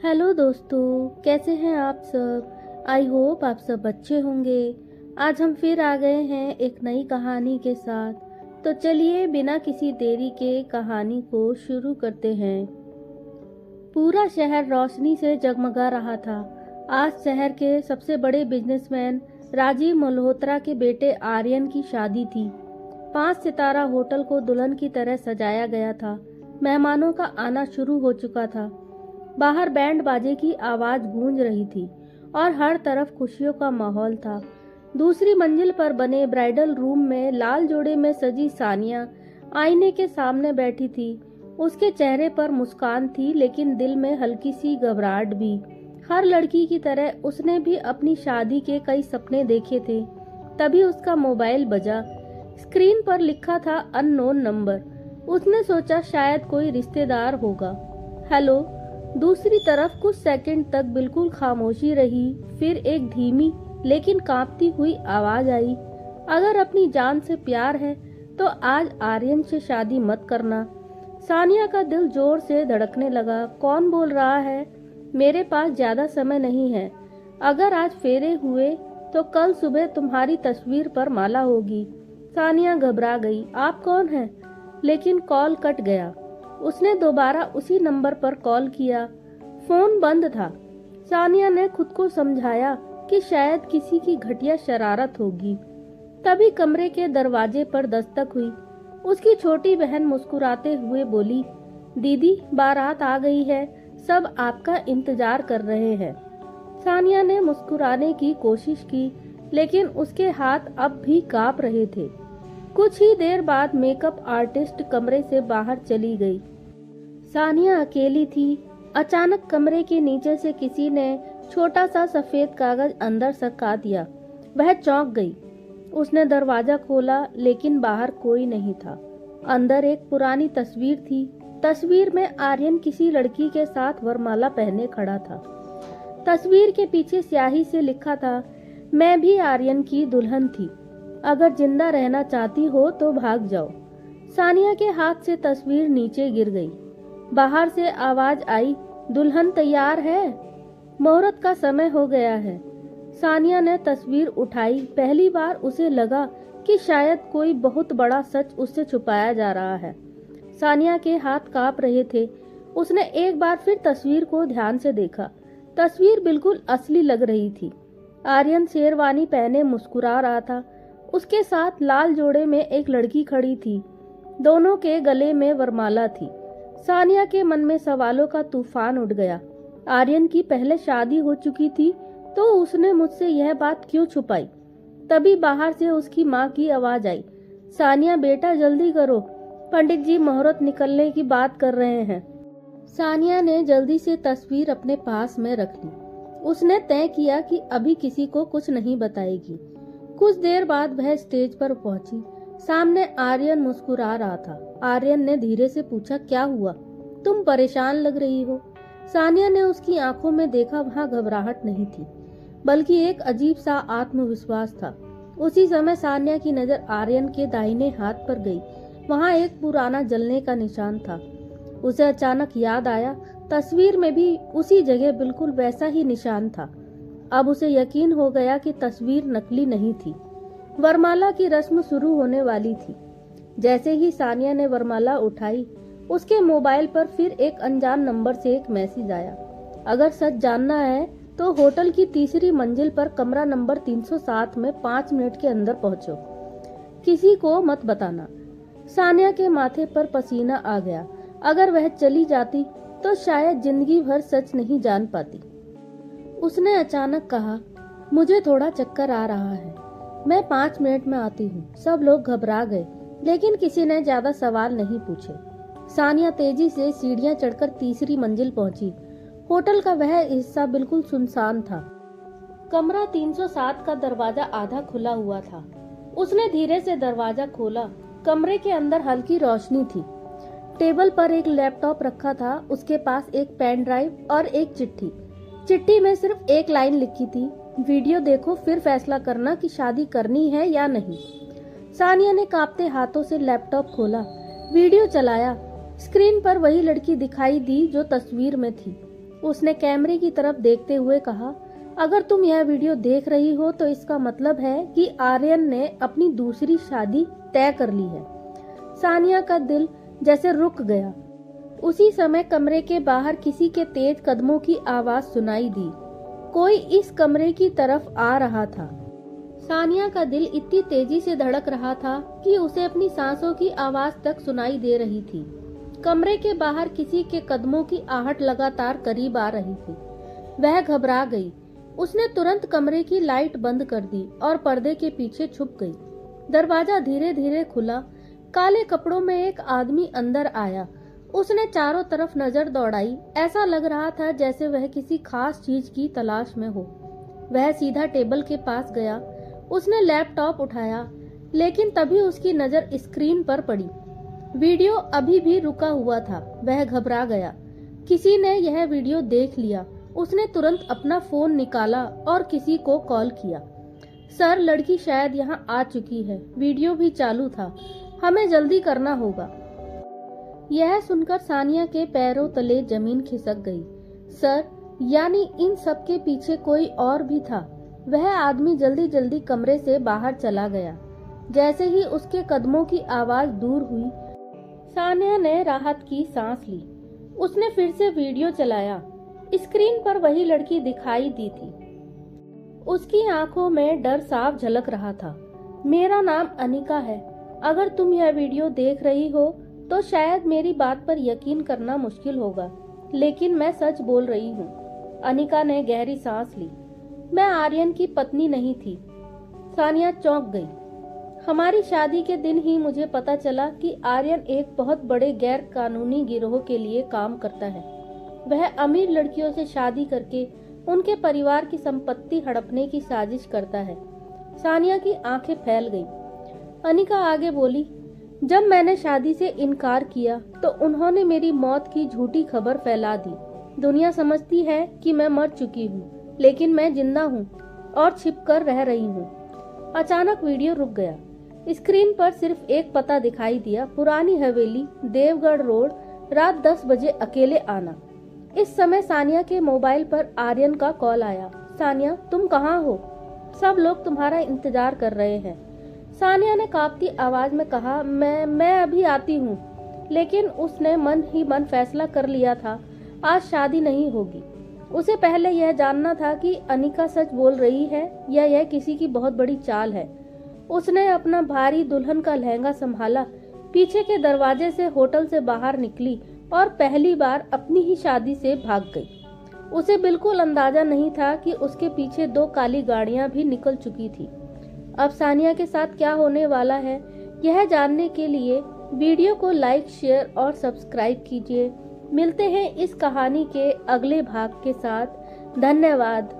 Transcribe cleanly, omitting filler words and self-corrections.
Hello दोस्तों, कैसे हैं आप सब। आई होप आप सब अच्छे होंगे। आज हम फिर आ गए हैं एक नई कहानी के साथ। तो चलिए बिना किसी देरी के कहानी को शुरू करते हैं। पूरा शहर रोशनी से जगमगा रहा था। आज शहर के सबसे बड़े बिजनेसमैन राजीव मल्होत्रा के बेटे आर्यन की शादी थी। 5 सितारा होटल को दुल्हन की तरह सजाया गया था। मेहमानों का आना शुरू हो चुका था। बाहर बैंड बाजे की आवाज गूंज रही थी और हर तरफ खुशियों का माहौल था। दूसरी मंजिल पर बने ब्राइडल रूम में लाल जोड़े में सजी सानिया आईने के सामने बैठी थी। उसके चेहरे पर मुस्कान थी, लेकिन दिल में हल्की सी घबराहट भी। हर लड़की की तरह उसने भी अपनी शादी के कई सपने देखे थे। तभी उसका मोबाइल बजा। स्क्रीन पर लिखा था अननोन नंबर। उसने सोचा शायद कोई रिश्तेदार होगा। हेलो। दूसरी तरफ कुछ सेकंड तक बिल्कुल खामोशी रही। फिर एक धीमी लेकिन कांपती हुई आवाज आई, अगर अपनी जान से प्यार है तो आज आर्यन से शादी मत करना। सानिया का दिल जोर से धड़कने लगा। कौन बोल रहा है? मेरे पास ज्यादा समय नहीं है। अगर आज फेरे हुए तो कल सुबह तुम्हारी तस्वीर पर माला होगी। सानिया घबरा गई। आप कौन हैं? लेकिन कॉल कट गया। उसने दोबारा उसी नंबर पर कॉल किया। फोन बंद था। सानिया ने खुद को समझाया कि शायद किसी की घटिया शरारत होगी। तभी कमरे के दरवाजे पर दस्तक हुई। उसकी छोटी बहन मुस्कुराते हुए बोली, दीदी बारात आ गई है, सब आपका इंतजार कर रहे हैं। सानिया ने मुस्कुराने की कोशिश की, लेकिन उसके हाथ अब भी कांप रहे थे। कुछ ही देर बाद मेकअप आर्टिस्ट कमरे से बाहर चली गई। सानिया अकेली थी। अचानक कमरे के नीचे से किसी ने छोटा सा सफेद कागज अंदर सरका दिया। वह चौंक गई। उसने दरवाजा खोला, लेकिन बाहर कोई नहीं था। अंदर एक पुरानी तस्वीर थी। तस्वीर में आर्यन किसी लड़की के साथ वरमाला पहने खड़ा था। तस्वीर के पीछे स्याही से लिखा था, मैं भी आर्यन की दुल्हन थी, अगर जिंदा रहना चाहती हो तो भाग जाओ। सानिया के हाथ से तस्वीर नीचे गिर गई। बाहर से आवाज आई, दुल्हन तैयार है, मुहूर्त का समय हो गया है। सानिया ने तस्वीर उठाई। पहली बार उसे लगा कि शायद कोई बहुत बड़ा सच उससे छुपाया जा रहा है। सानिया के हाथ कांप रहे थे। उसने एक बार फिर तस्वीर को ध्यान से देखा। तस्वीर बिल्कुल असली लग रही थी। आर्यन शेरवानी पहने मुस्कुरा रहा था। उसके साथ लाल जोड़े में एक लड़की खड़ी थी। दोनों के गले में वरमाला थी। सानिया के मन में सवालों का तूफान उठ गया। आर्यन की पहले शादी हो चुकी थी, तो उसने मुझसे यह बात क्यों छुपाई? तभी बाहर से उसकी माँ की आवाज आई, सानिया बेटा जल्दी करो, पंडित जी मुहूर्त निकलने की बात कर रहे हैं। सानिया ने जल्दी से तस्वीर अपने पास में रख ली। उसने तय किया कि अभी किसी को कुछ नहीं बताएगी। कुछ देर बाद वह स्टेज पर पहुंची। सामने आर्यन मुस्कुरा रहा था। आर्यन ने धीरे से पूछा, क्या हुआ? तुम परेशान लग रही हो। सानिया ने उसकी आंखों में देखा। वहाँ घबराहट नहीं थी, बल्कि एक अजीब सा आत्मविश्वास था। उसी समय सानिया की नजर आर्यन के दाहिने हाथ पर गई। वहाँ एक पुराना जलने का निशान था। उसे अचानक याद आया, तस्वीर में भी उसी जगह बिल्कुल वैसा ही निशान था। अब उसे यकीन हो गया कि तस्वीर नकली नहीं थी। वरमाला की रस्म शुरू होने वाली थी। जैसे ही सानिया ने वरमाला उठाई, उसके मोबाइल पर फिर एक अनजान नंबर से एक मैसेज आया, अगर सच जानना है तो होटल की तीसरी मंजिल पर कमरा नंबर 307 में 5 मिनट के अंदर पहुंचो, किसी को मत बताना। सानिया के माथे पर पसीना आ गया। अगर वह चली जाती तो शायद जिंदगी भर सच नहीं जान पाती। उसने अचानक कहा, मुझे थोड़ा चक्कर आ रहा है, मैं 5 मिनट में आती हूँ। सब लोग घबरा गए, लेकिन किसी ने ज्यादा सवाल नहीं पूछे। सानिया तेजी से सीढ़ियां चढ़कर तीसरी मंजिल पहुंची। होटल का वह हिस्सा बिल्कुल सुनसान था। कमरा 307 का दरवाजा आधा खुला हुआ था। उसने धीरे से दरवाजा खोला। कमरे के अंदर हल्की रोशनी थी। टेबल पर एक लैपटॉप रखा था। उसके पास एक पेन ड्राइव और एक चिट्ठी। चिट्ठी में सिर्फ एक लाइन लिखी थी, वीडियो देखो फिर फैसला करना कि शादी करनी है या नहीं। सानिया ने कांपते हाथों से लैपटॉप खोला, वीडियो चलाया। स्क्रीन पर वही लड़की दिखाई दी जो तस्वीर में थी। उसने कैमरे की तरफ देखते हुए कहा, अगर तुम यह वीडियो देख रही हो तो इसका मतलब है कि आर्यन ने अपनी दूसरी शादी तय कर ली है। सानिया का दिल जैसे रुक गया। उसी समय कमरे के बाहर किसी के तेज कदमों की आवाज सुनाई दी। कोई इस कमरे की तरफ आ रहा था। सानिया का दिल इतनी तेजी से धड़क रहा था कि उसे अपनी सांसों की आवाज तक सुनाई दे रही थी। कमरे के बाहर किसी के कदमों की आहट लगातार करीब आ रही थी। वह घबरा गई। उसने तुरंत कमरे की लाइट बंद कर दी और पर्दे के पीछे छुप गई। दरवाजा धीरे धीरे खुला। काले कपड़ों में एक आदमी अंदर आया। उसने चारों तरफ नजर दौड़ाई। ऐसा लग रहा था जैसे वह किसी खास चीज की तलाश में हो। वह सीधा टेबल के पास गया। उसने लैपटॉप उठाया, लेकिन तभी उसकी नजर स्क्रीन पर पड़ी। वीडियो अभी भी रुका हुआ था। वह घबरा गया। किसी ने यह वीडियो देख लिया। उसने तुरंत अपना फोन निकाला और किसी को कॉल किया। सर, लड़की शायद यहाँ आ चुकी है। वीडियो भी चालू था। हमें जल्दी करना होगा। यह सुनकर सानिया के पैरों तले जमीन खिसक गई। सर, यानी इन सब के पीछे कोई और भी था। वह आदमी जल्दी जल्दी कमरे से बाहर चला गया। जैसे ही उसके कदमों की आवाज दूर हुई, सानिया ने राहत की सांस ली। उसने फिर से वीडियो चलाया। स्क्रीन पर वही लड़की दिखाई दी थी। उसकी आंखों में डर साफ झलक रहा था। मेरा नाम अनिका है। अगर तुम यह वीडियो देख रही हो तो शायद मेरी बात पर यकीन करना मुश्किल होगा, लेकिन मैं सच बोल रही हूँ। अनिका ने गहरी सांस ली। मैं आर्यन की पत्नी नहीं थी। सानिया चौंक गई। हमारी शादी के दिन ही मुझे पता चला कि आर्यन एक बहुत बड़े गैर कानूनी गिरोह के लिए काम करता है। वह अमीर लड़कियों से शादी करके उनके परिवार की संपत्ति हड़पने की साजिश करता है। सानिया की आंखें फैल गईं। अनिका आगे बोली, जब मैंने शादी से इनकार किया तो उन्होंने मेरी मौत की झूठी खबर फैला दी। दुनिया समझती है कि मैं मर चुकी हूँ, लेकिन मैं जिंदा हूँ और छिपकर रह रही हूँ। अचानक वीडियो रुक गया। स्क्रीन पर सिर्फ एक पता दिखाई दिया, पुरानी हवेली, देवगढ़ रोड, रात 10 बजे अकेले आना। इस समय सानिया के मोबाइल पर आर्यन का कॉल आया। सानिया, तुम कहाँ हो? सब लोग तुम्हारा इंतजार कर रहे हैं। सानिया ने कांपती आवाज में कहा, मैं अभी आती हूँ। लेकिन उसने मन ही मन फैसला कर लिया था, आज शादी नहीं होगी। उसे पहले यह जानना था कि अनिका सच बोल रही है या यह किसी की बहुत बड़ी चाल है। उसने अपना भारी दुल्हन का लहंगा संभाला, पीछे के दरवाजे से होटल से बाहर निकली और पहली बार अपनी ही शादी से भाग गई। उसे बिल्कुल अंदाजा नहीं था कि उसके पीछे 2 काली गाड़ियां भी निकल चुकी थी। अब सानिया के साथ क्या होने वाला है, यह जानने के लिए वीडियो को लाइक, शेयर और सब्सक्राइब कीजिए। मिलते हैं इस कहानी के अगले भाग के साथ। धन्यवाद।